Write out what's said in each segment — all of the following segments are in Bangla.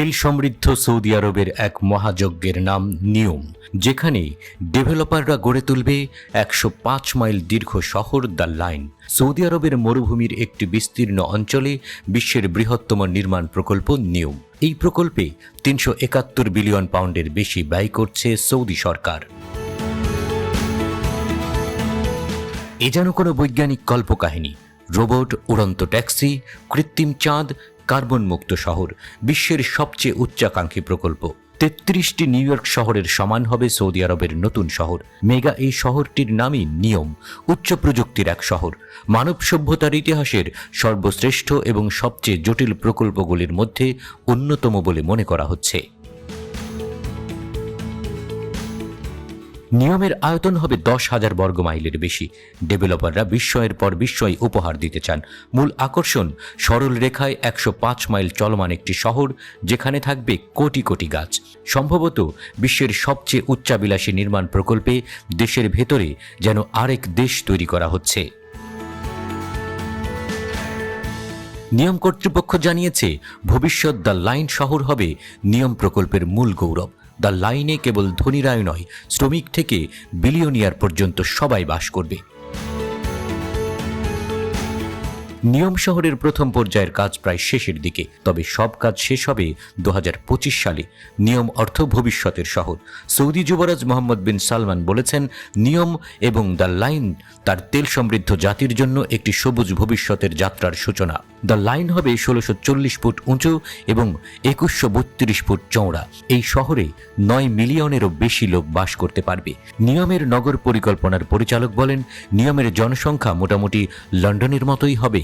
তেল সমৃদ্ধ সৌদি আরবের এক মহাযজ্ঞের নাম নিয়ম, যেখানে ডেভেলপাররা গড়ে তুলবে ১০৫ মাইল দীর্ঘ শহর দ্য লাইন। সৌদি আরবের মরুভূমির একটি বিস্তীর্ণ অঞ্চলে বিশ্বের বৃহত্তম নির্মাণ প্রকল্প নিয়ম। এই প্রকল্পে ৩৭১ বিলিয়ন পাউন্ডের বেশি ব্যয় করছে সৌদি সরকার। এ যেন কোনো বৈজ্ঞানিক কল্পকাহিনী। রোবট, উড়ন্ত ট্যাক্সি, কৃত্রিম চাঁদ, কার্বন মুক্ত শহর, বিশ্বের সবচেয়ে উচ্চাকাঙ্ক্ষী প্রকল্প। ৩৩টি নিউ ইয়র্ক শহরের সমান হবে সৌদি আরবের নতুন শহর। মেগা এই শহরটির নামই নিয়ম, উচ্চ প্রযুক্তির এক শহর। মানব সভ্যতার ইতিহাসের সর্বশ্রেষ্ঠ এবং সবচেয়ে জটিল প্রকল্পগুলির মধ্যে অন্যতম বলে মনে করা হচ্ছে। নিয়মের আয়তন হবে ১০,০০০ বর্গমাইলের বেশি। ডেভেলপাররা বিস্ময়ের পর বিস্ময় উপহার দিতে চান। মূল আকর্ষণ সরল রেখায় ১০৫ মাইল চলমান একটি শহর, যেখানে থাকবে কোটি কোটি গাছ। সম্ভবত বিশ্বের সবচেয়ে উচ্চাবিলাসী নির্মাণ প্রকল্পে দেশের ভেতরে যেন আরেক দেশ তৈরি করা হচ্ছে। নিয়ম কর্তৃপক্ষ জানিয়েছে, ভবিষ্যৎ দ্য লাইন শহর হবে নিয়ম প্রকল্পের মূল গৌরব। দ্য লাইনে কেবল ধনীরাই নয়, শ্রমিক থেকে বিলিয়নিয়ার পর্যন্ত সবাই বাস করবে। নিয়ম শহরের প্রথম পর্যায়ের কাজ প্রায় শেষের দিকে, তবে সব কাজ শেষ হবে ২০২৫ সালে। নিয়ম অর্থ ভবিষ্যতের শহর। সৌদি যুবরাজ মোহাম্মদ বিন সালমান বলেছেন, নিয়ম এবং দ্য লাইন তার তেল সমৃদ্ধ জাতির জন্য একটি সবুজ ভবিষ্যতের যাত্রার সূচনা। দ্য লাইন হবে ১৬৪০ ফুট উঁচু এবং ২১৩২ ফুট চওড়া। এই শহরে ৯ মিলিয়নেরও বেশি লোক বাস করতে পারবে। নিয়মের নগর পরিকল্পনার পরিচালক বলেন, নিয়মের জনসংখ্যা মোটামুটি লন্ডনের মতোই হবে।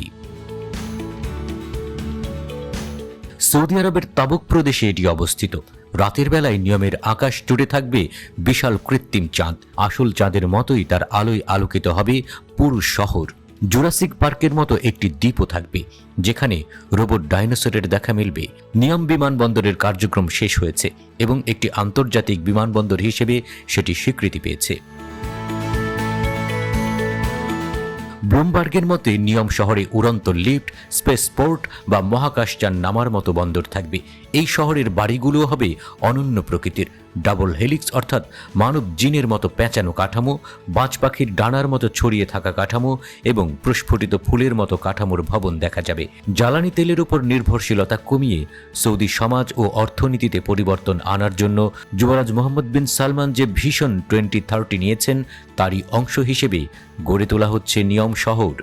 সৌদি আরবের তাবুক প্রদেশে এটি অবস্থিত। রাতের বেলায় নিয়মের আকাশ জুড়ে থাকবে বিশাল কৃত্রিম চাঁদ। আসল চাঁদের মতোই তার আলোয় আলোকিত হবে পুরো শহর। জুরাসিক পার্কের মতো একটি দ্বীপও থাকবে, যেখানে রোবট ডাইনোসরের দেখা মিলবে। নিয়ম বিমানবন্দরের কার্যক্রম শেষ হয়েছে এবং একটি আন্তর্জাতিক বিমানবন্দর হিসেবে সেটি স্বীকৃতি পেয়েছে। ব্লুমবার্গের মতে, নিয়ম শহরে উড়ন্ত লিফট, স্পেসপোর্ট বা মহাকাশযান নামার মতো বন্দর থাকবে। এই শহরের বাড়িগুলো হবে অনন্য প্রকৃতির। ডাবল হেলিক্স অর্থাৎ মানব জিনের মতো পেঁচানো কাঠামো, বাজ পাখির ডানার মতো ছড়িয়ে থাকা কাঠামো এবং প্রস্ফুটিত ফুলের মতো কাঠামোর ভবন দেখা যাবে। জ্বালানি তেলের উপর নির্ভরশীলতা কমিয়ে সৌদি সমাজ ও অর্থনীতিতে পরিবর্তন আনার জন্য যুবরাজ মোহাম্মদ বিন সালমান যে ভিশন 2030 নিয়েছেন, তারই অংশ হিসেবে গড়ে তোলা হচ্ছে নিয়ম শহর।